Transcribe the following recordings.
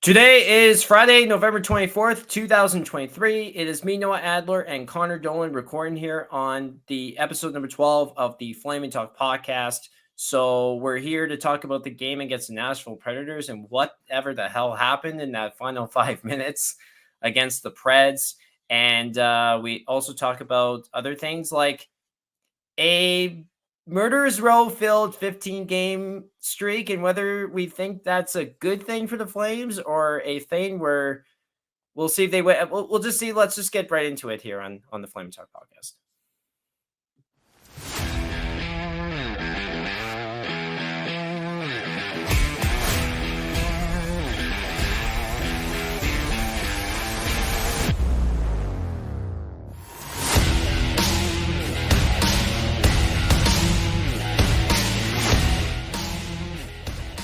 Today is Friday, November 24th, 2023. It is me, Noah Adler, and Connor Dolan recording here on the episode number 12 of the Flaming Talk podcast. So we're here to talk about the game against the Nashville Predators and whatever the hell happened in that final 5 minutes against the Preds. And we also talk about other things like a Murderers Row filled 15-game streak and whether we think that's a good thing for the Flames or a thing where we'll see if they win. We'll just see. Let's just get right into it here on the Flaming Talk podcast.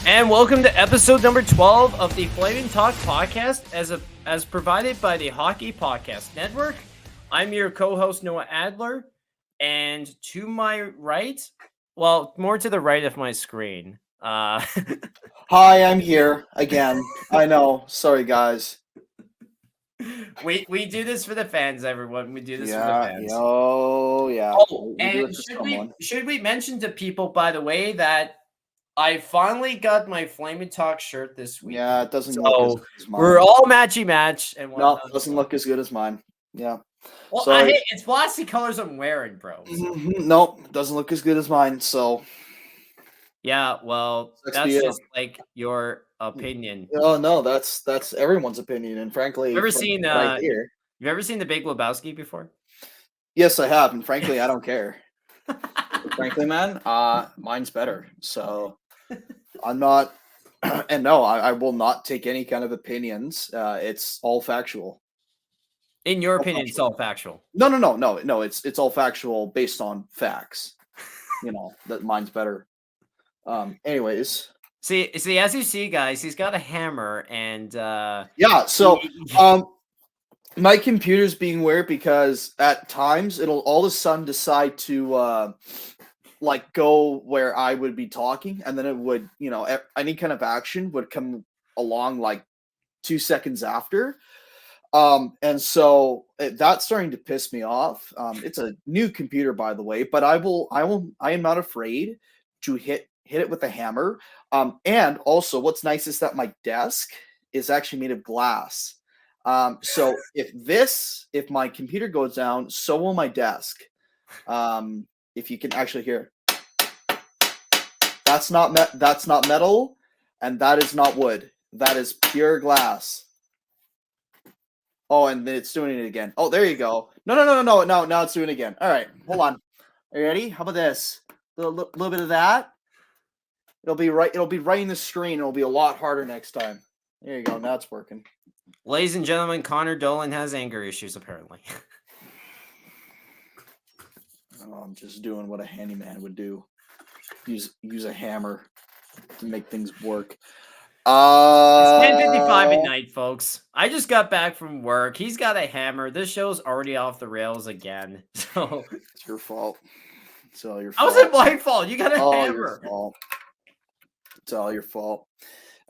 And welcome to episode number 12 of the Flaming Talk podcast as provided by the Hockey Podcast Network. I'm your co-host, Noah Adler, and to my right, well, more to the right of my screen. Hi, I'm here again. I know. Sorry, guys. We do this for the fans, everyone. We do this for the fans. Oh, yeah. Oh, and should we mention to people, by the way, that I finally got my Flaming Talk shirt this week. Yeah, it doesn't look as good as mine. We're all matchy match. And no, it doesn't look as good as mine. Yeah. Well, it's Vlasky colors I'm wearing, bro. So. Nope, it doesn't look as good as mine. So. Yeah, well, that's just like your opinion. Oh no, that's everyone's opinion, and frankly, you've ever seen the Big Lebowski before? Yes, I have, and frankly, I don't care. Frankly, man, mine's better. So I'm not, and no, I will not take any kind of opinions. It's all factual. In your opinion, it's all factual. No. It's all factual based on facts. You know that mine's better. Anyways, see, as you see, guys, he's got a hammer, and yeah. So, my computer's being weird because at times it'll all of a sudden decide to like go where I would be talking, and then it would, any kind of action would come along like 2 seconds after. And so that's starting to piss me off. It's a new computer, by the way, but I am not afraid to hit it with a hammer. And also what's nice is that my desk is actually made of glass. So if my computer goes down, so will my desk. If you can actually hear, that's not metal, and that is not wood. That is pure glass. Oh, and then it's doing it again. Oh, there you go. No. Now it's doing it again. All right, hold on. Are you ready? How about this? A little bit of that. It'll be right in the screen. It'll be a lot harder next time. There you go. Now it's working. Ladies and gentlemen, Connor Dolan has anger issues, apparently. Oh, I'm just doing what a handyman would do. Use a hammer to make things work. It's 10:55 at night, folks. I just got back from work. He's got a hammer. This show's already off the rails again. So it's your fault. It's all your How fault. is it my fault? You got a hammer. Your fault. It's all your fault.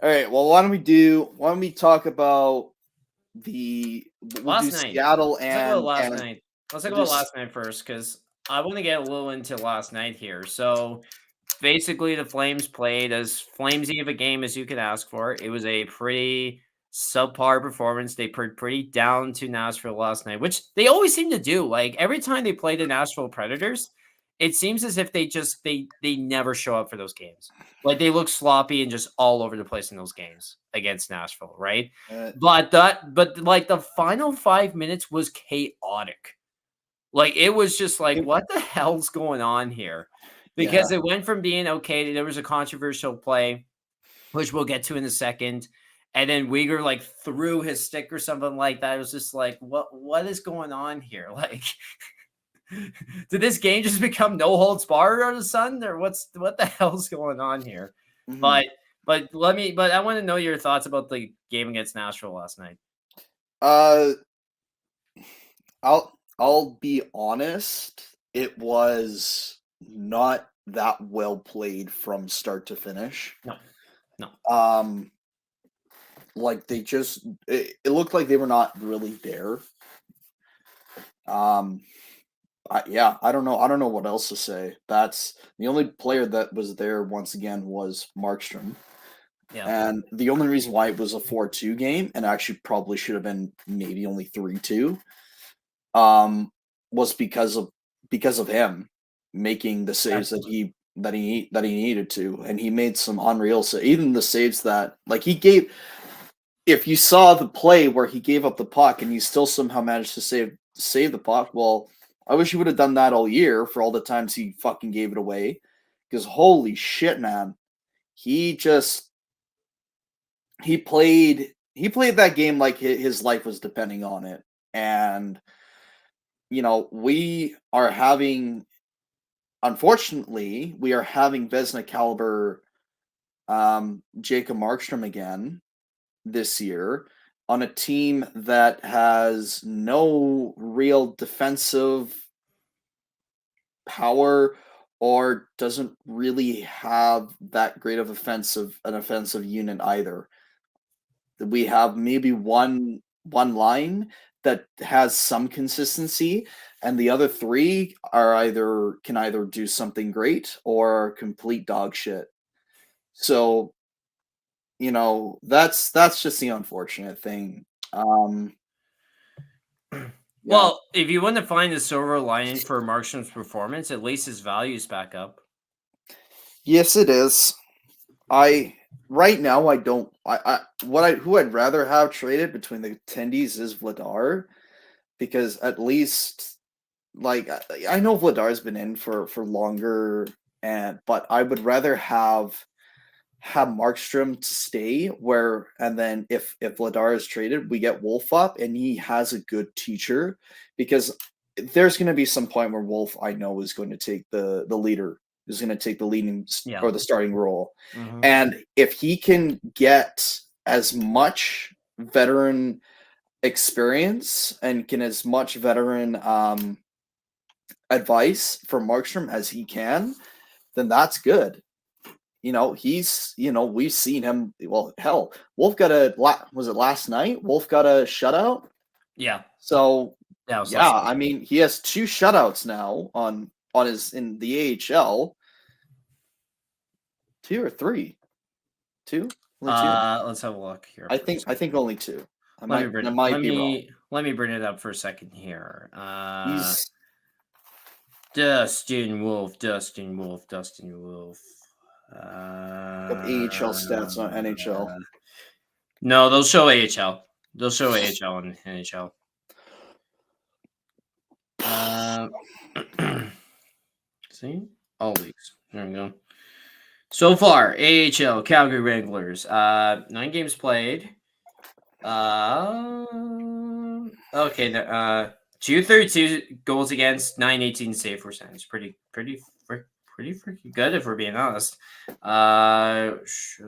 All right. Well, why don't we talk about last night? Seattle Let's talk about last night first, because I want to get a little into last night here. So basically, the Flames played as flamsy of a game as you could ask for. It was a pretty subpar performance. They put pretty down to Nashville last night, which they always seem to do. Like every time they play the Nashville Predators, it seems as if they never show up for those games. Like they look sloppy and just all over the place in those games against Nashville, right? But like the final 5 minutes was chaotic. Like it was just like, what the hell's going on here? Because it went from being okay. There was a controversial play, which we'll get to in a second. And then Uyghur like threw his stick or something like that. It was just like, what is going on here? Like, did this game just become no holds barred all of a sudden, or what the hell's going on here? Mm-hmm. But I want to know your thoughts about the game against Nashville last night. I'll be honest. It was not that well played from start to finish. No. like they just it looked like they were not really there. I don't know. I don't know what else to say. That's the only player that was there once again was Markstrom. Yeah. And the only reason why it was a 4-2 game, and actually probably should have been maybe only 3-2, was because of him making the saves that he needed to, and he made some unreal saves. Even the saves that like he gave. If you saw the play where he gave up the puck and he still somehow managed to save the puck, well, I wish he would have done that all year for all the times he fucking gave it away. Because holy shit, man, he just he played that game like his life was depending on it. And we are having, unfortunately, we are having Vezina caliber Jacob Markstrom again this year on a team that has no real defensive power or doesn't really have that great of an offensive unit either. We have maybe one line that has some consistency, and the other three can either do something great or complete dog shit. So that's just the unfortunate thing. Yeah. Well, if you want to find the silver lining for Markstrom's performance, at least his value's back up. Yes, it is. Right now I don't who I'd rather have traded between the attendees is Vladar, because at least like I know Vladar's been in for longer, but I would rather have Markstrom to stay and then if Vladar is traded, we get Wolf up and he has a good teacher, because there's going to be some point where Wolf, I know, is going to take the leader, is going to take the leading or the starting role. Mm-hmm. And if he can get as much veteran experience and can as much veteran advice from Markstrom as he can, then that's good. We've seen him. Well, hell, Wolf got was it last night? Wolf got a shutout. Yeah. So yeah, I mean, he has 2 shutouts now on his in the AHL. 2 or 3? 2? Only 2? Let's have a look here. I think only 2. Let me bring it up for a second here. He's Dustin Wolf. AHL stats on NHL. No, they'll show AHL. They'll show AHL and NHL. See? All leagues. There we go. So far, AHL, Calgary Wranglers. 9 games played. Okay. 232 goals against, 918 save percentage. Pretty freaking good, if we're being honest. Shutouts.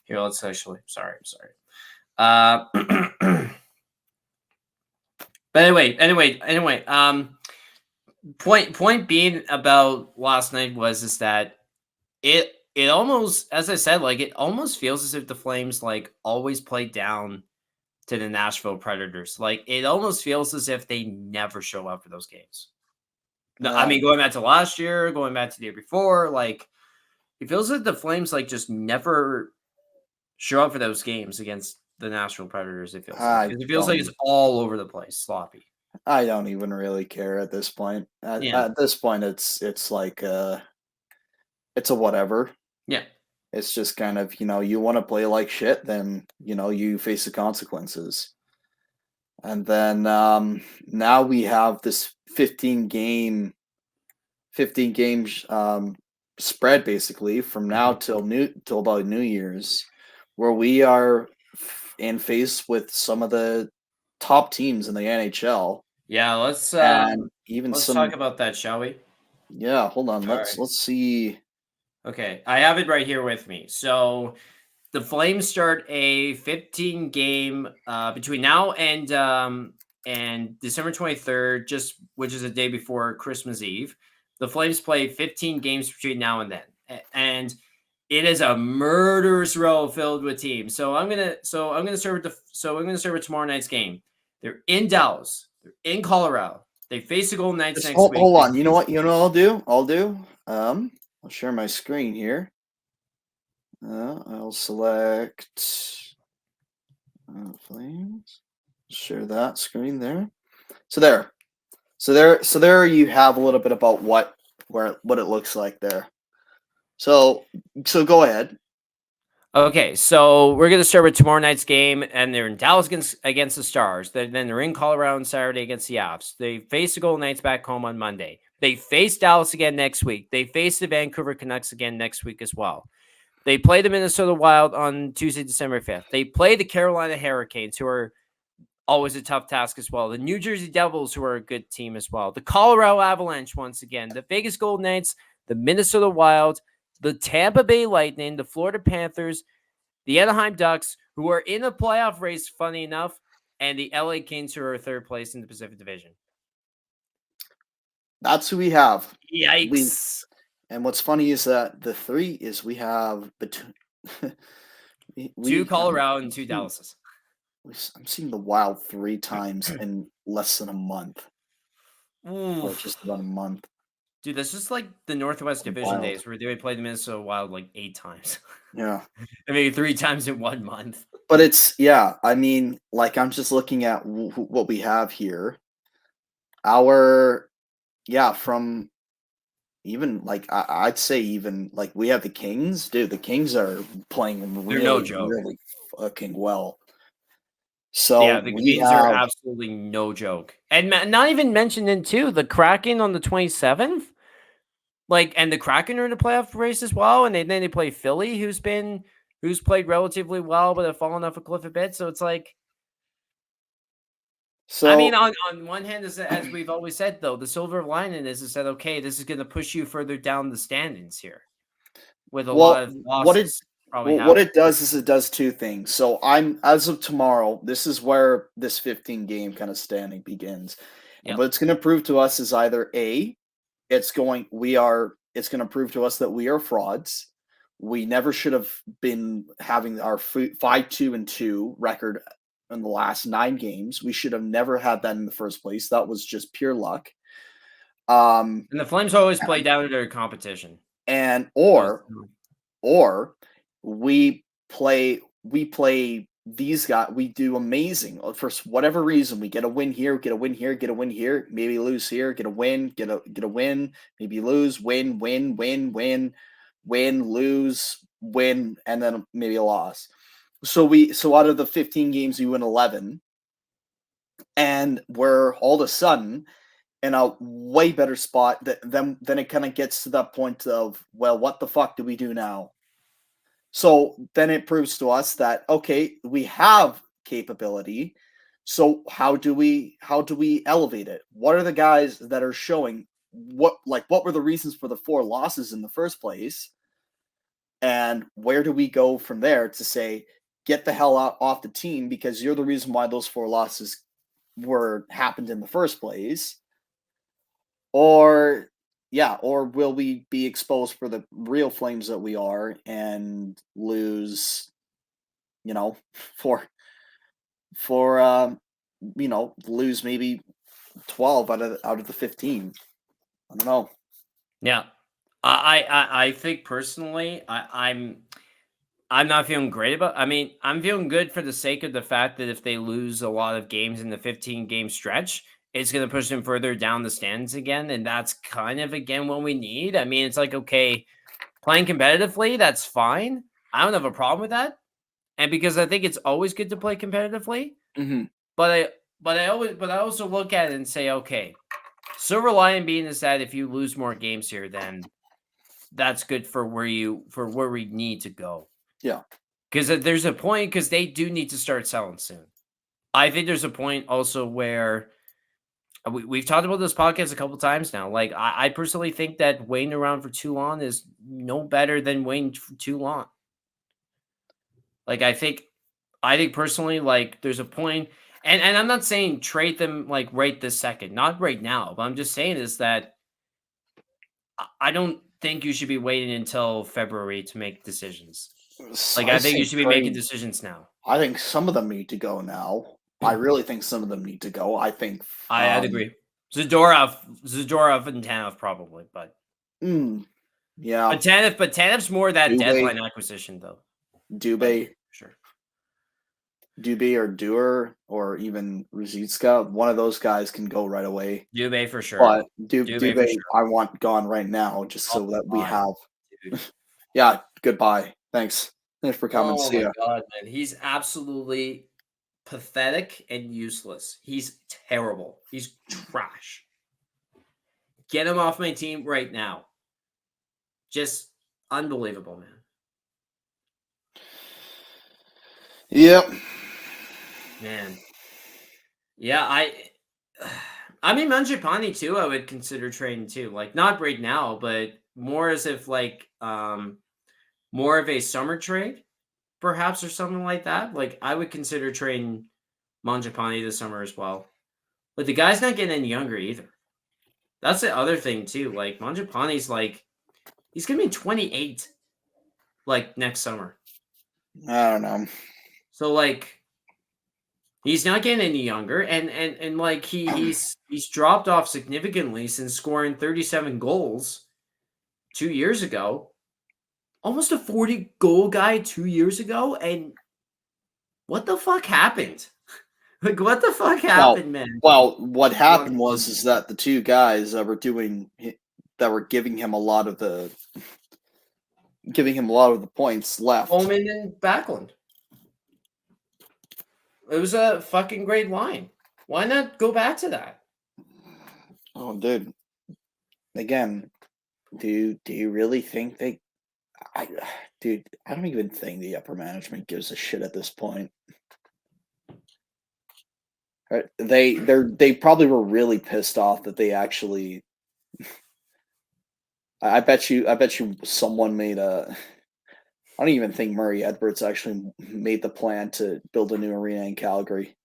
Here, let's actually. Sorry. But anyway. Point being about last night is that it almost, as I said, like it almost feels as if the Flames like always play down to the Nashville Predators. Like it almost feels as if they never show up for those games. No, I mean, going back to last year, going back to the year before, like it feels like the Flames like just never show up for those games against the Nashville Predators. It feels like it's all over the place, sloppy. I don't even really care at this point. At this point, it's like it's a whatever. Yeah. It's just kind of, you want to play like shit, then, you face the consequences. And then now we have this 15 game spread basically from now till about New Year's, where we are in face with some of the top teams in the NHL. Yeah, let's talk about that, shall we? Yeah, hold on. Let's see. Okay, I have it right here with me. So the Flames start a 15 game between now and December 23rd, which is a day before Christmas Eve. The Flames play 15 games between now and then. And It is a murderous row filled with teams. So I'm gonna start with tomorrow night's game. They're in Dallas. They're in Colorado. They face the Golden Knights next week. Hold on. You know what? I'll do. I'll share my screen here. I'll select Flames. Share that screen there. So there you have a little bit about what it looks like there. So go ahead. Okay, so we're gonna start with tomorrow night's game, and they're in Dallas against the Stars. Then they're in Colorado on Saturday against the Avs. They face the Golden Knights back home on Monday. They face Dallas again next week. They face the Vancouver Canucks again next week as well. They play the Minnesota Wild on Tuesday, December 5th. They play the Carolina Hurricanes, who are always a tough task as well. The New Jersey Devils, who are a good team as well. The Colorado Avalanche, once again. The Vegas Golden Knights, the Minnesota Wild, the Tampa Bay Lightning, the Florida Panthers, the Anaheim Ducks, who are in a playoff race, funny enough, and the LA Kings, who are third place in the Pacific Division. That's who we have. Yikes. And what's funny is that the three is we have between two Colorado and two Dallases. I'm seeing the Wild 3 times in less than a month. Or just about a month. Dude, that's just like the Northwest Division days where they played the Minnesota Wild like 8 times. Yeah. I mean, 3 times in 1 month. But it's, yeah, I mean, like I'm just looking at what we have here. From even like I'd say even like we have the Kings. Dude, the Kings are playing really fucking well. So yeah, the Kings are absolutely no joke. And not even mentioning too, the Kraken on the 27th. Like, and the Kraken are in the playoff race as well. And then they play Philly, who's played relatively well, but have fallen off a cliff a bit. So it's like, I mean, on one hand, as we've always said, though, the silver lining is that, okay, this is going to push you further down the standings here with a lot of losses. What it does is it does 2 things. So as of tomorrow, this is where this 15 game kind of standing begins. Yep. What it's going to prove to us is either A, it's going to prove to us that we are frauds. We never should have been having our 5-2-2 record in the last 9 games. We should have never had that in the first place. That was just pure luck. And the Flames always play down to their competition. And or we play these guys. We do amazing for whatever reason. We get a win here, get a win here, get a win here. Maybe lose here, get a win, get a win. Maybe lose, win, lose, win, and then maybe a loss. So out of the 15 games, we win 11, and we're all of a sudden in a way better spot. Then it kind of gets to that point of, well, what the fuck do we do now? So then it proves to us that, okay, we have capability. So how do we elevate it? What are the guys that are showing what were the reasons for the 4 losses in the first place? And where do we go from there to say, get the hell off the team because you're the reason why those 4 losses happened in the first place? Or will we be exposed for the real Flames that we are and lose, lose maybe 12 out of the 15? I don't know. Yeah, I think personally, I'm not feeling great about. I mean, I'm feeling good for the sake of the fact that if they lose a lot of games in the 15 game stretch, it's going to push them further down the stands again. And that's kind of, again, what we need. I mean, it's like, okay, playing competitively, that's fine. I don't have a problem with that. And because I think it's always good to play competitively. Mm-hmm. But I also look at it and say, okay, silver lining being is that if you lose more games here, then that's good for where we need to go. Yeah. Because there's a point, because they do need to start selling soon. I think there's a point also where we've talked about this podcast a couple times now. Like, I personally think that waiting around for too long is no better than waiting for too long. Like, I think personally, like, there's a point, and I'm not saying trade them like right this second, not right now, but I'm just saying is that I don't think you should be waiting until February to make decisions. Like, I I think you think should be making decisions now. I think some of them need to go now. I really think some of them need to go. I think I'd agree. Zadorov and Tanev probably, but yeah. But Tanev's more that Dubé. deadline acquisition though. Dubé. Sure. Dubé or Dewar or even Ruzicka, one of those guys can go right away. Dubé for sure. But Dubé Dubé, for sure. I want gone right now, just so that we have. Dude. Yeah, goodbye. Thanks. Thanks for coming. Oh See my ya. god, man. He's absolutely pathetic and useless. He's terrible. He's trash. Get him off my team right now. Just unbelievable, man. Yep. Man. Yeah, I mean Mangiapane too, I would consider trading too. Like not right now, but more as if like more of a summer trade, perhaps, or something like that. Like I would consider trading Mangiapane this summer as well. But the guy's not getting any younger either. That's the other thing too. Like Mangiapane's like he's gonna be 28 like next summer. I don't know. So like he's not getting any younger, and like he's dropped off significantly since scoring 37 goals 2 years ago. Almost a 40 goal guy 2 years ago, and what the fuck happened? Like what the fuck happened, man? Well, what happened was that the two guys that were giving him a lot of the points left. Holman and Backlund. It was a fucking great line. Why not go back to that? Oh, dude. Again, do you really think I don't even think the upper management gives a shit at this point. Right? They probably were really pissed off that they actually. I bet you someone made a. I don't even think Murray Edwards actually made the plan to build a new arena in Calgary.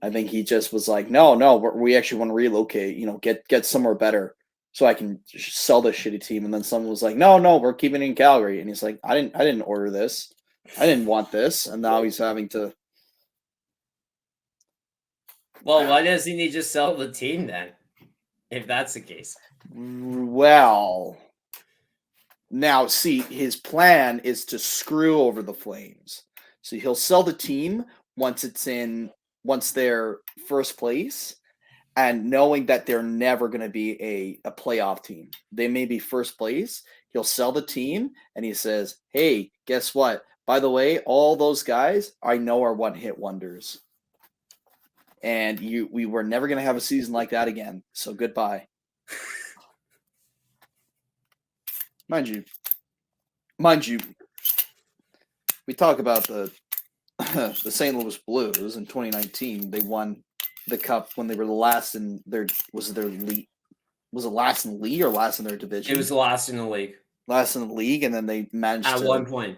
I think he just was like, no, we actually want to relocate. Get somewhere better so I can sell this shitty team. And then someone was like, no, we're keeping it in Calgary. And he's like, I didn't order this. I didn't want this. And now he's having to. Well, why doesn't he just sell the team then? If that's the case. Well, now see, his plan is to screw over the Flames. So he'll sell the team once they're first place, and knowing that they're never going to be a playoff team. They may be first place. He'll sell the team, and he says, hey, guess what? By the way, all those guys I know are one-hit wonders. And we were never going to have a season like that again. So goodbye. Mind you, we talk about the St. Louis Blues in 2019. They won the cup when they were the last in their league. Was it last in the league or last in their division? It was last in the league. Last in the league, and then they managed at one point.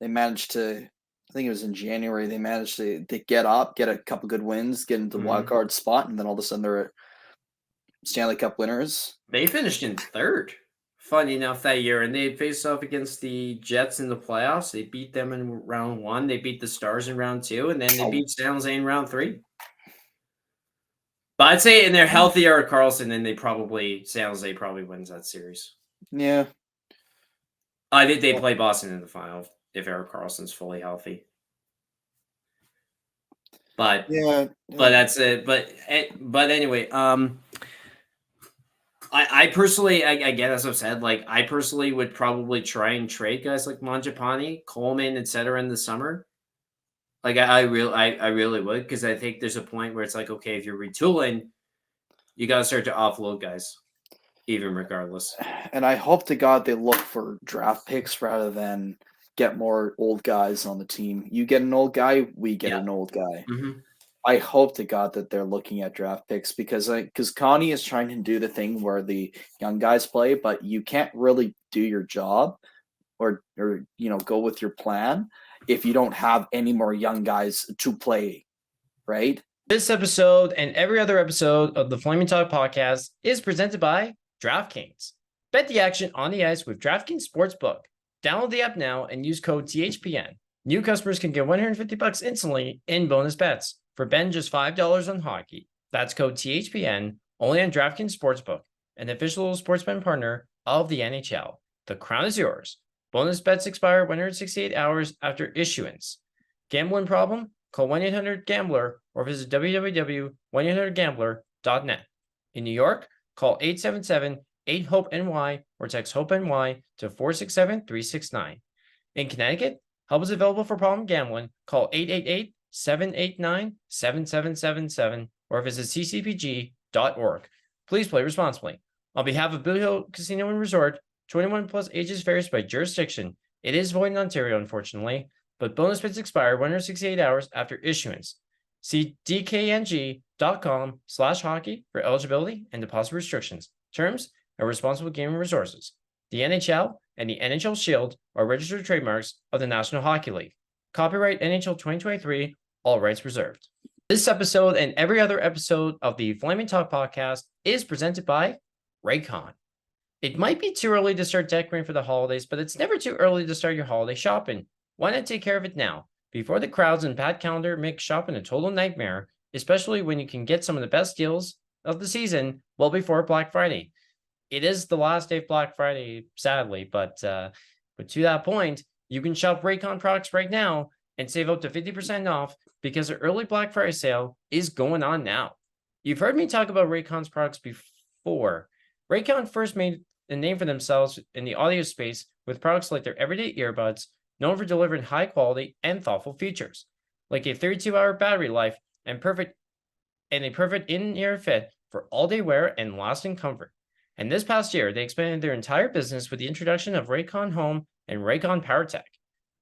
They managed to. I think it was in January. They managed to get a couple good wins, get into the wild card spot, and then all of a sudden they're Stanley Cup winners. They finished in third, funny enough, that year, and they faced off against the Jets in the playoffs. They beat them in round 1. They beat the Stars in round 2, and then they beat San Jose in round 3. But I'd say in their healthy Erik Karlsson, then San Jose probably wins that series. Yeah. I think they play Boston in the final if Erik Karlsson's fully healthy. But but that's it. But anyway, I personally, again, as I've said, like I personally would probably try and trade guys like Mangiapane, Coleman, etc. in the summer. Like I really would, because I think there's a point where it's like, okay, if you're retooling, you got to start to offload guys, even regardless. And I hope to God they look for draft picks rather than get more old guys on the team. You get an old guy, we get an old guy. Mm-hmm. I hope to God that they're looking at draft picks because Connie is trying to do the thing where the young guys play, but you can't really do your job or go with your plan if you don't have any more young guys to play, right? This episode and every other episode of the Flaming Talk podcast is presented by DraftKings. Bet the action on the ice with DraftKings Sportsbook. Download the app now and use code THPN. New customers can get $150 instantly in bonus bets for Ben just $5 on hockey. That's code THPN only on DraftKings Sportsbook, an official sportsman partner of the NHL. The crown is yours. Bonus bets expire 168 hours after issuance. Gambling problem? Call 1-800-GAMBLER or visit www.1800gambler.net. In New York, call 877-8-HOPE-NY or text HOPE-NY to 467-369. In Connecticut, help is available for problem gambling. Call 888-789-7777 or visit ccpg.org. Please play responsibly. On behalf of Blue Hill Casino and Resort, 21 plus ages varies by jurisdiction. It is void in Ontario, unfortunately, but bonus bets expire 168 hours after issuance. See dkng.com/hockey for eligibility and deposit restrictions, terms, and responsible gaming resources. The NHL and the NHL Shield are registered trademarks of the National Hockey League. Copyright NHL 2023, all rights reserved. This episode and every other episode of the Flaming Talk podcast is presented by Raycon. It might be too early to start decorating for the holidays, but it's never too early to start your holiday shopping. Why not take care of it now, before the crowds and packed calendar make shopping a total nightmare, especially when you can get some of the best deals of the season well before Black Friday. It is the last day of Black Friday, sadly, but to that point, you can shop Raycon products right now and save up to 50% off because the early Black Friday sale is going on now. You've heard me talk about Raycon's products before. Raycon first made a name for themselves in the audio space with products like their everyday earbuds, known for delivering high quality and thoughtful features, like a 32-hour battery life and a perfect in-ear fit for all-day wear and lasting comfort. And this past year, they expanded their entire business with the introduction of Raycon Home and Raycon PowerTech.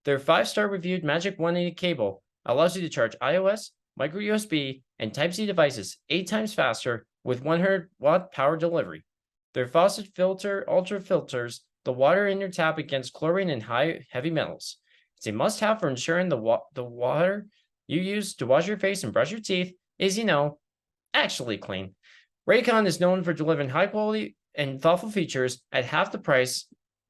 Their 5-star reviewed Magic 180 cable allows you to charge iOS, micro USB, and Type-C devices 8 times faster with 100-watt power delivery. Their faucet filter ultra filters the water in your tap against chlorine and heavy metals. It's a must-have for ensuring the water you use to wash your face and brush your teeth is, actually clean. Raycon is known for delivering high-quality and thoughtful features at half the price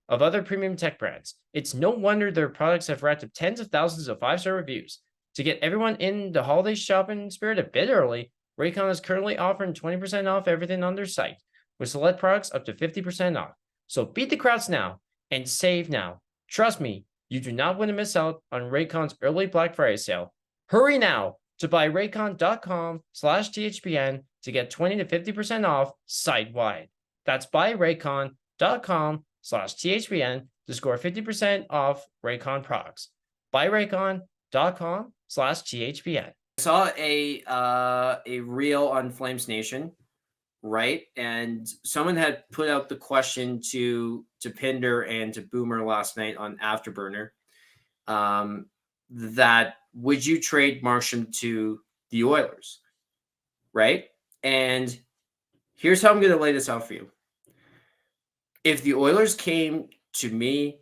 of other premium tech brands. It's no wonder their products have racked up tens of thousands of 5-star reviews. To get everyone in the holiday shopping spirit a bit early, Raycon is currently offering 20% off everything on their site, with select products up to 50% off. So beat the crowds now and save now. Trust me, you do not want to miss out on Raycon's early Black Friday sale. Hurry now to buy raycon.com/THPN to get 20 to 50% off site-wide. That's buyraycon.com/THPN to score 50% off Raycon products. Buyraycon.com/THPN. I saw a reel on Flames Nation, right? And someone had put out the question to Pinder and to Boomer last night on Afterburner, that would you trade Marchand to the Oilers, right? And here's how I'm going to lay this out for you. If the Oilers came to me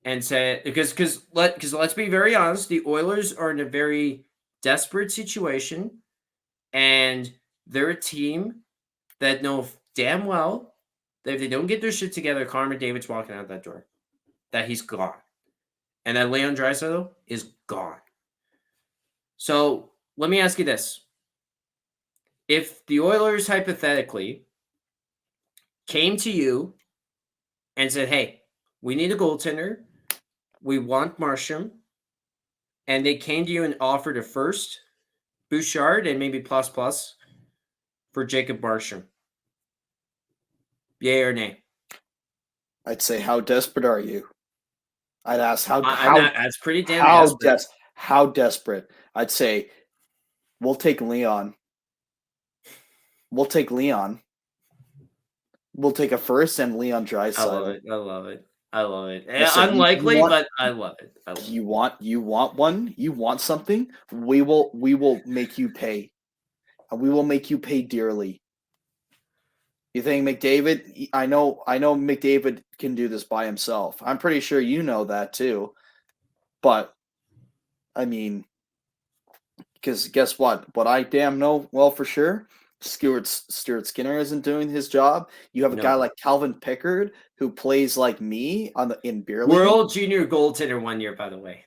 and said, because let's be very honest, the Oilers are in a very desperate situation, and they're a team that know damn well that if they don't get their shit together, Connor McDavid's walking out that door, that he's gone, and that Leon Draisaitl is gone. So let me ask you this. If the Oilers hypothetically came to you and said, hey, we need a goaltender, we want Marchand, and they came to you and offered a first, Bouchard, and maybe plus for Jacob Marchand, yay or nay? I'd say, how desperate are you? I'd ask that's pretty damn desperate. How desperate? I'd say, we'll take Leon. We'll take Leon. We'll take a first and Leon Draisaitl. I love it. Listen, unlikely, but I love it. You want one? You want something? We will make you pay. And we will make you pay dearly. You think McDavid? I know McDavid can do this by himself. I'm pretty sure you know that too. But I mean, because guess what? What I damn know well for sure, Stuart Skinner isn't doing his job. You have a No. guy like Calvin Pickard who plays like me in beer league. World junior goaltender 1 year, by the way.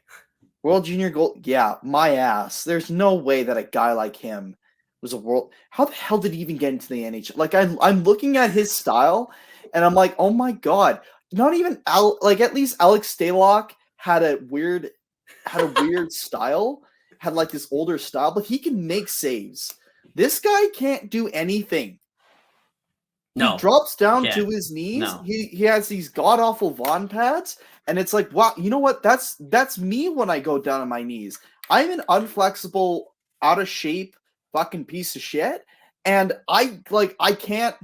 World junior goal. Yeah, my ass. There's no way that a guy like him was a world. How the hell did he even get into the NHL? Like I'm looking at his style, and I'm like, oh my god. Not even at least Alex Stalock had a weird style, had like this older style, but he can make saves. This guy can't do anything. No. He drops down Yeah. to his knees. No. He has these god awful Vaughn pads, and it's like, wow, you know what? That's me when I go down on my knees. I'm an unflexible, out of shape, fucking piece of shit, and I can't.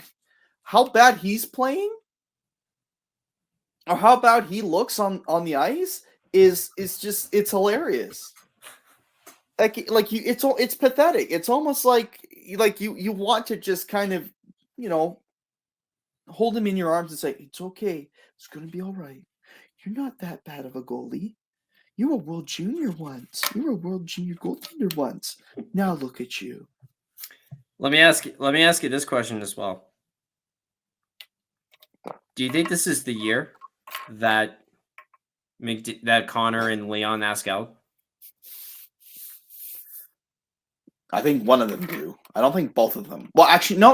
How bad he's playing, or how bad he looks on the ice is just it's hilarious. It's pathetic. It's almost like you want to just kind of, hold him in your arms and say, it's okay. It's going to be all right. You're not that bad of a goalie. You were World Junior once. You were a World Junior goaltender once. Now look at you. Let me ask you this question as well. Do you think this is the year that Connor and Leon ask out? I think one of them do. I don't think both of them. Well, actually, no.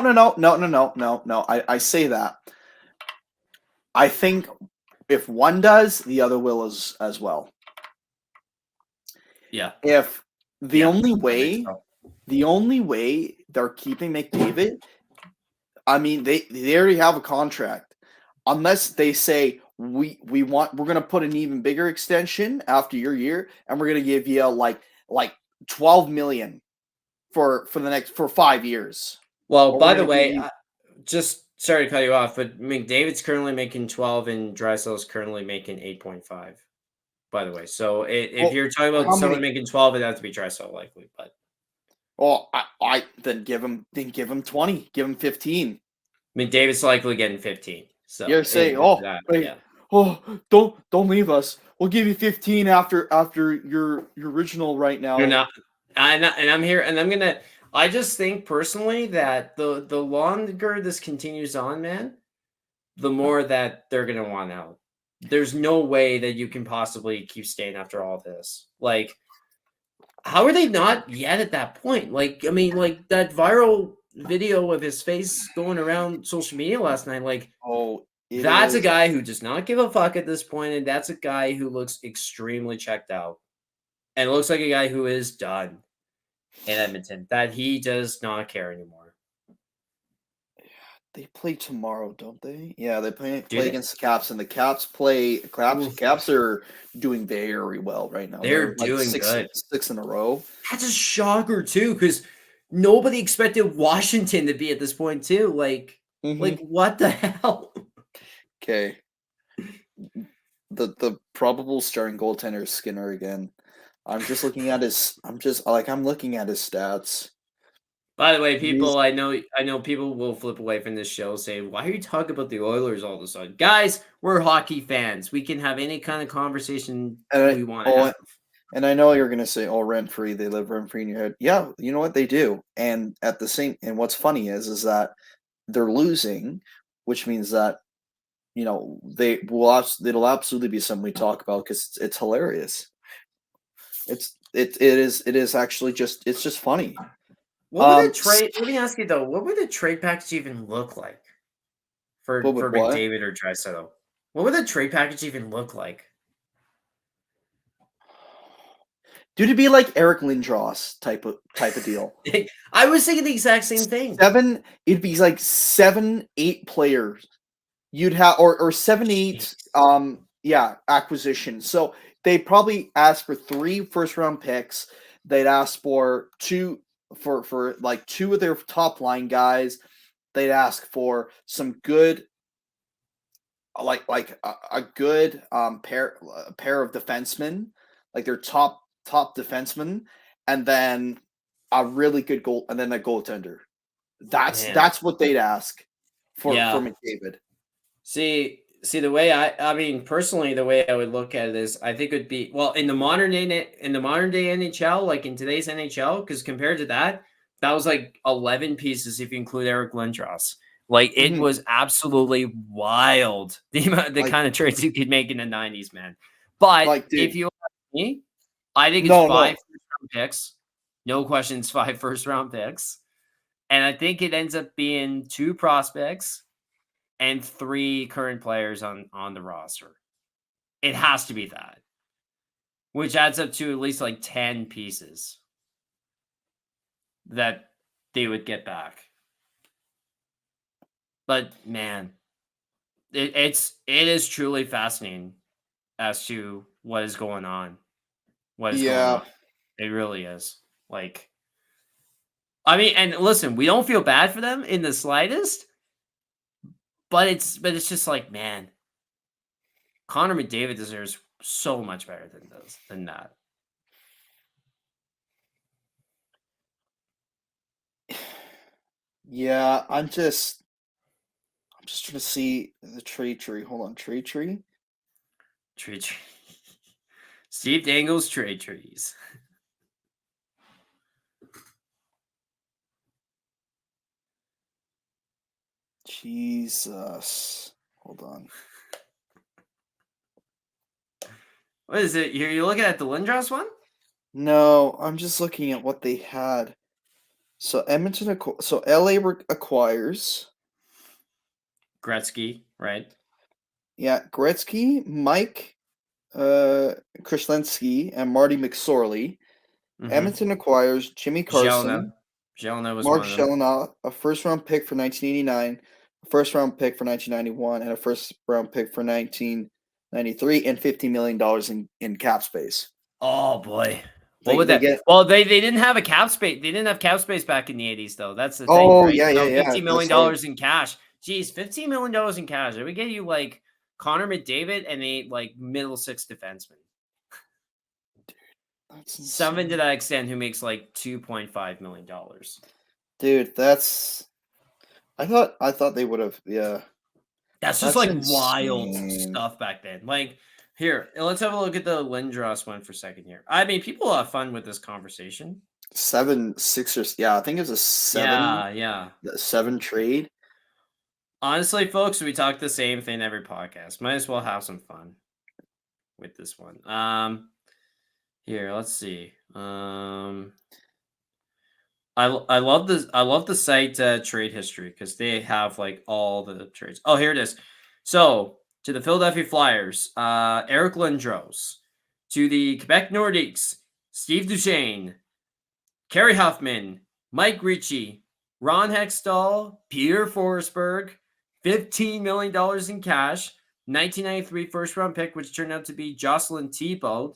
I say that. I think if one does, the other will as well. Yeah. If the only way they're keeping McDavid, I mean, they already have a contract. Unless they say we're gonna put an even bigger extension after your year, and we're gonna give you like $12 million for 5 years. Well, Or by we're the gonna way, give you- just sorry to cut you off, but McDavid's currently making 12 and Draisaitl's currently making 8.5. By the way, so if you're talking about someone making 12, it'd have to be Draisaitl likely. But I then give him 20, give him 15. McDavid's likely getting 15. So You're saying, don't leave us. We'll give you 15 after your original right now. You're not, and I'm here, and I'm gonna. I just think personally that the longer this continues on, man, the more that they're gonna want out. There's no way that you can possibly keep staying after all this. Like, how are they not yet at that point? Like, I mean, like that viral video of his face going around social media last night. Like, that's a guy who does not give a fuck at this point, and that's a guy who looks extremely checked out, and looks like a guy who is done in Edmonton. That he does not care anymore. They play tomorrow, don't they? Yeah, they play against the Caps, and the Caps play. Caps are doing very well right now. They're doing good. 6 in a row. That's a shocker too, because nobody expected Washington to be at this point too. Like what the hell? Okay. The probable starting goaltender is Skinner again. I'm looking at his stats. By the way, people, I know people will flip away from this show saying, why are you talking about the Oilers all of a sudden? Guys, we're hockey fans. We can have any kind of conversation we want to have. And I know you're going to say, rent-free, they live rent-free in your head. Yeah, you know what? They do. And what's funny is that they're losing, which means that, it'll absolutely be something we talk about because it's hilarious. It is actually it's just funny. What would the trade? Let me ask you though. What would the trade package even look like for McDavid or Draisaitl? What would the trade package even look like? Dude, it'd be like Eric Lindros type of deal. I was thinking the exact same thing. It'd be like 7-8 players. You'd have or 7-8 acquisition. So they probably ask for 3 first-round picks. They'd ask for 2 for like 2 of their top line guys. They'd ask for some good a good pair of defensemen, like their top defenseman, and then a really good goal, and then a goaltender. That's what they'd ask for McDavid. See the way I mean personally, the way I would look at it is I think it would be in the modern day NHL, like in today's NHL, because compared to that, That was like 11 pieces if you include Eric Lindros. Like it Mhm. was absolutely wild the Like, kind of trades you could make in the 90s, man. But if dude, you ask me, I think it's no, 5 no. first-round picks. No questions, 5 first-round picks. And I think it ends up being 2 prospects and 3 current players on the roster. It has to be that, which adds up to at least like 10 pieces that they would get back. But man, it is truly fascinating as to what is going on. What is going on? Yeah. It really is. Like, I mean, and listen, we don't feel bad for them in the slightest, but it's just like, man, Connor McDavid deserves so much better than that. Yeah, I'm just trying to see the trade tree. Hold on, trade tree. Trade tree. Steve Dangle's trade trees. Jesus. Hold on. What is it? You're looking at the Lindros one? No, I'm just looking at what they had. So so LA acquires. Gretzky, right? Yeah, Gretzky, Mike, Krishlensky, and Marty McSorley. Mm-hmm. Edmonton acquires Jimmy Carson, Jelena was Mark one of them. Shellenau, a first-round pick for 1989, a first-round pick for 1991, and a first-round pick for 1993, and $50 million in cap space. Oh boy. They- What would they that? get- Well, they didn't have a cap space. They didn't have cap space back in the 80s, though. That's the thing, Oh, right? yeah, So yeah, $50 million that's in cash. Jeez, $15 million in cash. It would get you like Connor McDavid and a like middle 6 defenseman. That's Someone insane. to that extent who makes like $2.5 million. Dude, that's. I thought they would have. Yeah, That's just that's like wild insane. stuff back then. Like, here, let's have a look at the Lindros one for a second here. I mean, people have fun with this conversation. 7 Sixers. Yeah, I think it was a 7. Yeah. 7 trade. Honestly, folks, we talk the same thing every podcast. Might as well have some fun with this one. Here, let's see. I love this. I love the site Trade History because they have like all the trades. Oh, here it is. So to the Philadelphia Flyers, Eric Lindros. To the Quebec Nordiques, Steve Duchesne, Kerry Huffman, Mike Ricci, Ron Hextall, Peter Forsberg, $15 million in cash, 1993 first-round pick, which turned out to be Jocelyn Thibault,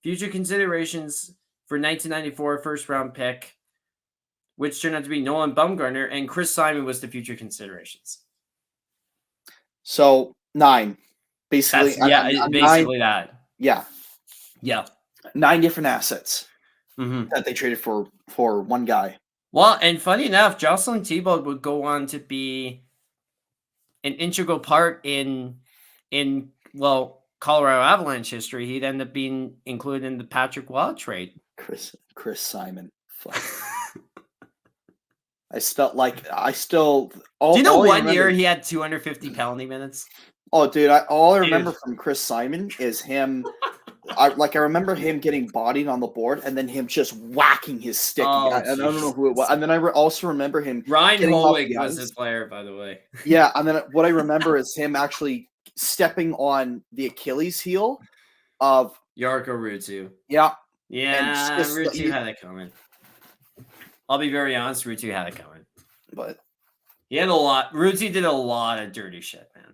future considerations for 1994 first-round pick, which turned out to be Nolan Baumgartner, and Chris Simon was the future considerations. So 9, basically. Basically 9, that. Yeah, Yeah. 9 different assets Mm-hmm. that they traded for one guy. Well, and funny enough, Jocelyn Thibault would go on to be an integral part in Colorado Avalanche history. He'd end up being included in the Patrick Waugh trade. Chris Simon. Fuck. I still. Do you know one year he had 250 penalty minutes? Oh, dude! All I remember from Chris Simon is him. I remember him getting bodied on the board and then him just whacking his stick. I don't know who it was. And then I also remember him. Ryan Howick was his player, by the way. Yeah, and then what I remember is him actually stepping on the Achilles heel of Jarkko Ruutu. Yeah. Yeah, Ruutu had it coming. I'll be very honest, Ruutu had it coming. But he had a lot. Ruutu did a lot of dirty shit, man.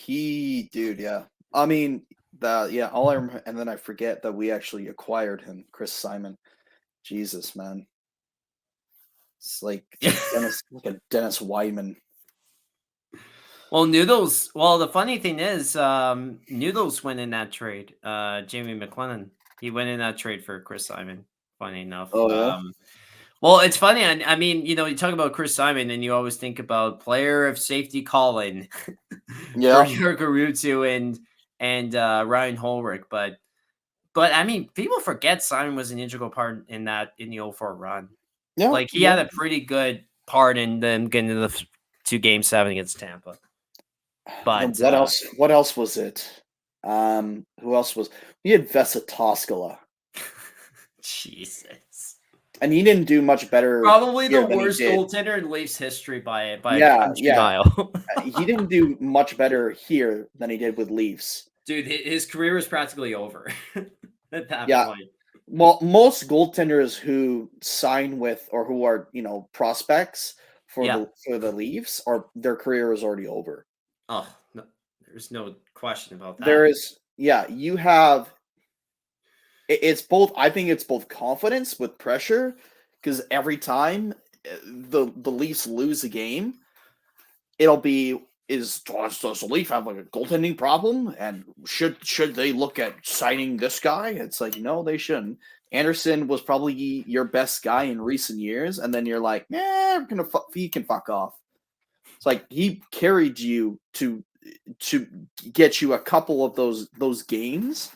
Yeah. I mean, all I remember, and then I forget that we actually acquired him, Chris Simon. Jesus, man. It's like Dennis Wyman. Well, Noodles. Well, the funny thing is, Noodles went in that trade. Jamie McLennan. He went in that trade for Chris Simon. Funny enough. Oh yeah. Well, it's funny. I mean, you talk about Chris Simon, and you always think about player of safety calling. Yeah. For Jarkko Ruutu and Ryan Holrick, but I mean, people forget Simon was an integral part in the 04 run. Yeah, Like he had a pretty good part in them getting to Game 7 against Tampa. But and what else? What else was it? Who else was? We had Vesa Toskala, Jesus. and he didn't do much better. Probably the here than he worst did. goaltender in Leafs history by a country Yeah. mile. He didn't do much better here than he did with Leafs. Dude, his career was practically over at that Yeah. point. Well, most goaltenders who sign with or who are prospects for the Leafs are their career is already over. Oh, no, there's no question about that. There is, you have. It's both. I think it's both confidence with pressure, because every time the Leafs lose a game, it'll be does the Leaf have like a goaltending problem, and should they look at signing this guy? It's like, no, they shouldn't. Anderson was probably your best guy in recent years, and then you're like, he can fuck off. It's like he carried you to get you a couple of those games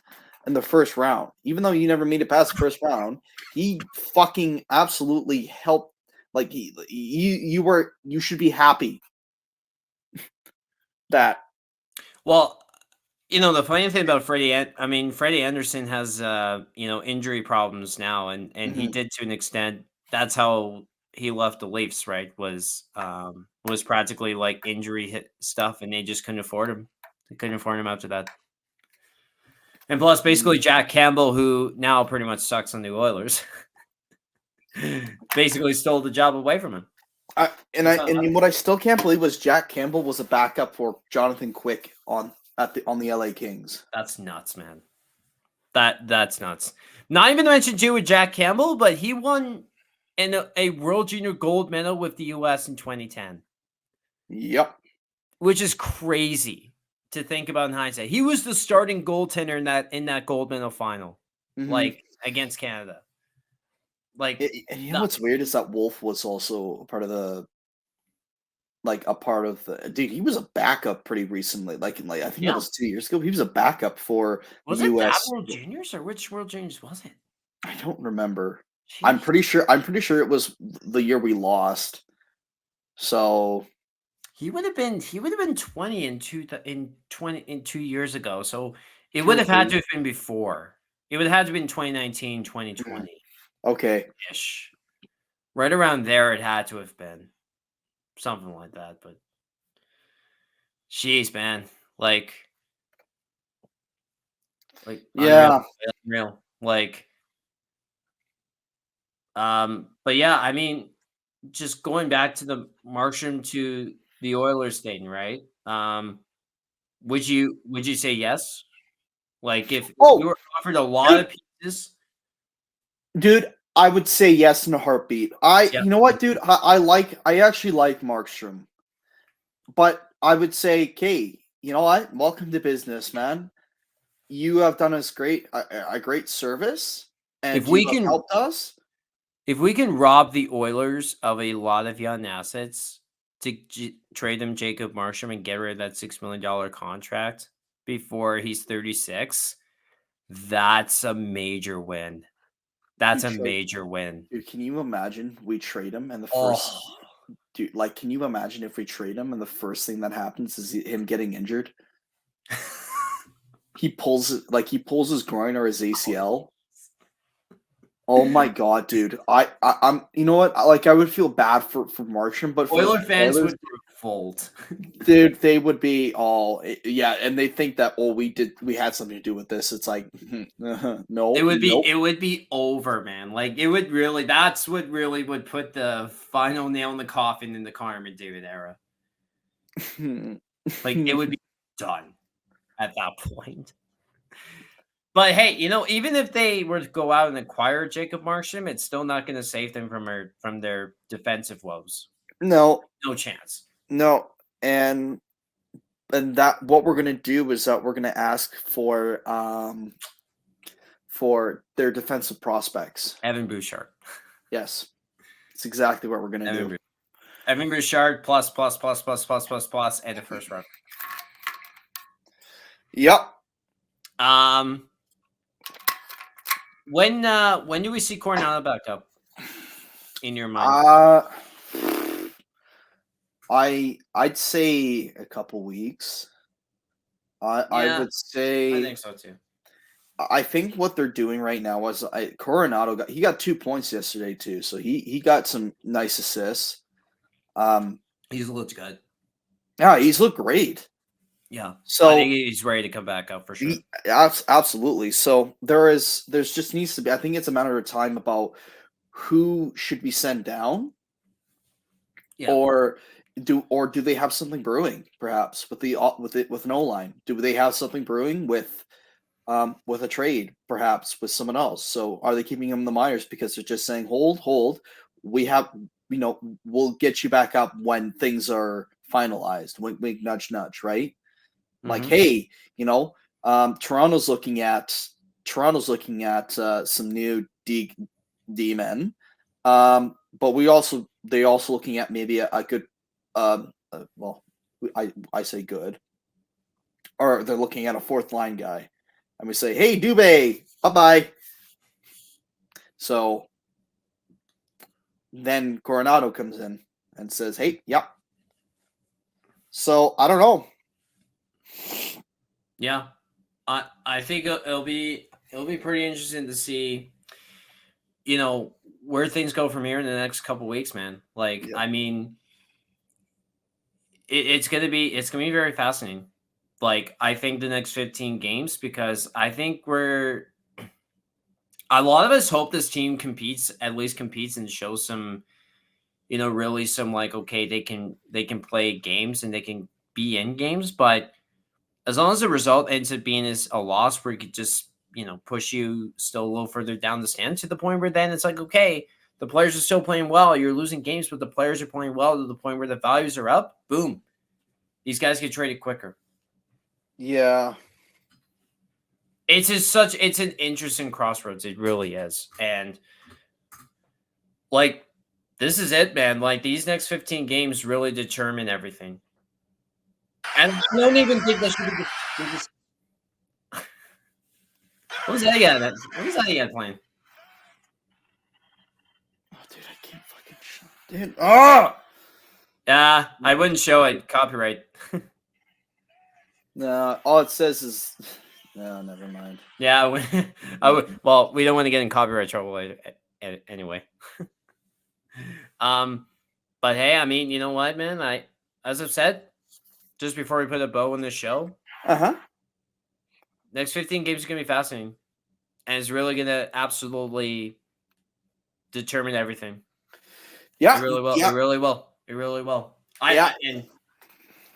in the first round. Even though you never made it past the first round, he fucking absolutely helped. Like you should be happy that. Well, the funny thing about Freddie Anderson has injury problems now, and he did to an extent. That's how he left the Leafs, right? Was practically like injury hit stuff, and they just couldn't afford him. They couldn't afford him after that. And plus, basically, Jack Campbell, who now pretty much sucks on the Oilers, basically stole the job away from him. What I still can't believe was Jack Campbell was a backup for Jonathan Quick on the LA Kings. That's nuts, man. That's nuts. Not even to mention too with Jack Campbell, but he won a World Junior gold medal with the U.S. in 2010. Yep. Which is crazy to think about in hindsight. He was the starting goaltender in that gold medal final, like against Canada. Like, and what's weird is that Wolf was also a part of the. Dude, he was a backup pretty recently. I think it was 2 years ago. He was a backup for was the it U.S. that World Juniors or which World Juniors was it? I don't remember. Jeez. I'm pretty sure it was the year we lost. So he would have been 20 in 2 years ago. So it would have had to have been before. It would have had to have been 2019, 2020. Okay. Ish. Right around there it had to have been. Something like that, but jeez, man. Like yeah. Unreal. Like but yeah, I mean, just going back to the Markstrom to the Oilers thing, right? Would you say yes? Like if you were offered a lot of pieces? Dude, I would say yes in a heartbeat. You know what, dude? I actually like Markstrom. But I would say, okay, you know what? Welcome to business, man. You have done us a great service, and If we have can helped us. If we can rob the Oilers of a lot of young assets to trade them Jacob Markstrom and get rid of that $6 million contract before he's 36, that's a major win. That's a major win. Dude, can you imagine we trade him and the first dude, can you imagine if we trade him and the first thing that happens is him getting injured? he pulls his groin or his ACL. Oh my god, dude! I'm you know what? I would feel bad for Markstrom, but Oiler fans would revolt. Dude, they would be all and they think that we had something to do with this. It's like no, it would be over, man. Like it would really. That's what really would put the final nail in the coffin in the Connor McDavid era. Like it would be done at that point. But hey, even if they were to go out and acquire Jacob Markstrom, it's still not going to save them from their defensive woes. No chance. No, and that what we're going to do is that we're going to ask for their defensive prospects. Evan Bouchard. Yes, it's exactly what we're going to do. Evan Bouchard plus and a first round. Yep. When do we see Coronado back up? in your mind? I'd say a couple weeks. I would say I think so too. I think what they're doing right now is Coronado got 2 points yesterday too, so he got some nice assists. He's looked good. Yeah, he's looked great. Yeah, So I think he's ready to come back up for sure. Absolutely. So there's just needs to be. I think it's a matter of time about who should be sent down, or do they have something brewing? Perhaps with with an O line, do they have something brewing with a trade, perhaps with someone else? So are they keeping him in the minors because they're just saying hold? We have we'll get you back up when things are finalized. Wink, wink, nudge, nudge. Right? Like, hey, Toronto's looking at some new D men, but they also looking at maybe a good, well, I say good, or they're looking at a fourth line guy, and we say, hey, Dubé, bye. So then Coronado comes in and says, hey, yeah. So I don't know. Yeah, I think it'll be pretty interesting to see, where things go from here in the next couple weeks, man. Like, I mean, it's gonna be very fascinating. Like, I think the next 15 games, because I think a lot of us hope this team at least competes and shows some, really some, like, okay, they can play games and they can be in games, but as long as the result ends up being a loss where it could just, push you still a little further down the stand to the point where then it's like, okay, the players are still playing well. You're losing games, but the players are playing well to the point where the values are up. Boom. These guys get traded quicker. Yeah. It's an interesting crossroads. It really is. And like, this is it, man. Like, these next 15 games really determine everything. And I don't even think that should be the What was that again? What was that again playing? Oh, dude, I can't fucking show. Dude, Yeah, I wouldn't show it. Copyright. No, all it says is no. Never mind. Yeah, I would. Well, we don't want to get in copyright trouble anyway. But hey, I mean, you know what, man? As I've said, just before we put a bow on the show, next 15 games is gonna be fascinating, and it's really gonna absolutely determine everything. Yeah, it really will. Yeah. It really will. It really will. And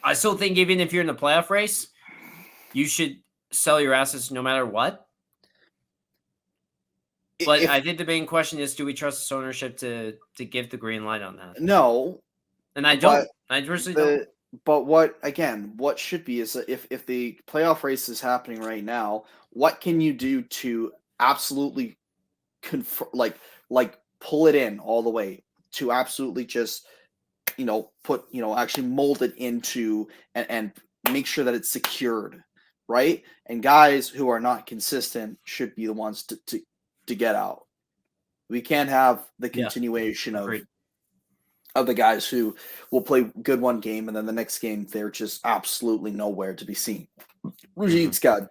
I still think even if you're in the playoff race, you should sell your assets no matter what. But I think the main question is, do we trust this ownership to give the green light on that? No. And I don't. I personally don't. But what should be is that if the playoff race is happening right now, what can you do to absolutely pull it in all the way, to absolutely just actually mold it into and make sure that it's secured, right? And guys who are not consistent should be the ones to get out. We can't have the continuation of the guys who will play good one game and then the next game they're just absolutely nowhere to be seen. Ruzicka,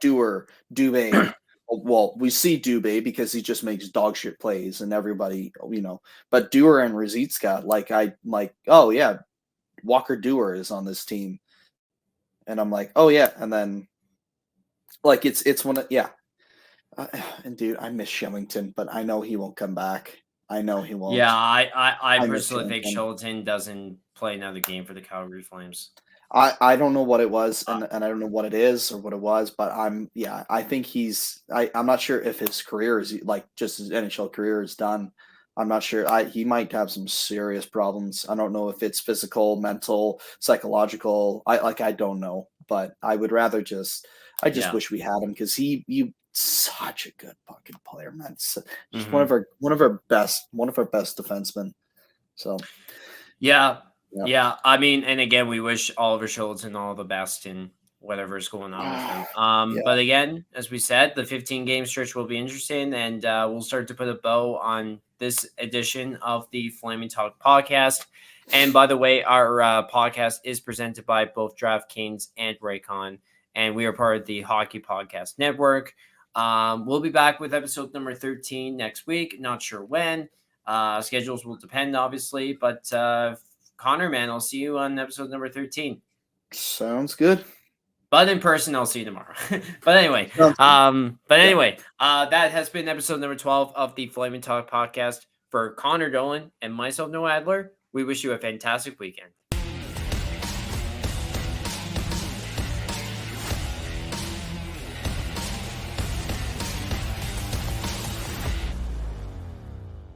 Dubé. Well, we see Dubé because he just makes dog shit plays and everybody, but Dewar and Ruzicka, oh yeah, Walker Dewar is on this team. And I'm like, oh yeah. And then it's one of, yeah. And dude, I miss Shillington, but I know he won't come back. I know he won't. Yeah, I personally think Shillington doesn't play another game for the Calgary Flames. I don't know what it was, and I don't know what it is or what it was, but I think I'm not sure if his career is just his NHL career is done. I'm not sure. He might have some serious problems. I don't know if it's physical, mental, psychological. I don't know, but I would rather wish we had him because he such a good fucking player, man. Just one of our best defensemen. So yeah. I mean, and again, we wish Oliver Shillington all the best in whatever's going on with him. But again, as we said, the 15 game stretch will be interesting, and we'll start to put a bow on this edition of the Flaming Talk podcast. And by the way, our podcast is presented by both DraftKings and Raycon, and we are part of the Hockey Podcast Network. We'll be back with episode number 13 next week. Not sure when. Schedules will depend, obviously. But Connor, man, I'll see you on episode number 13. Sounds good. But in person, I'll see you tomorrow. But anyway, that has been episode number 12 of the Flaming Talk podcast. For Connor Dolan and myself, Noah Adler, we wish you a fantastic weekend.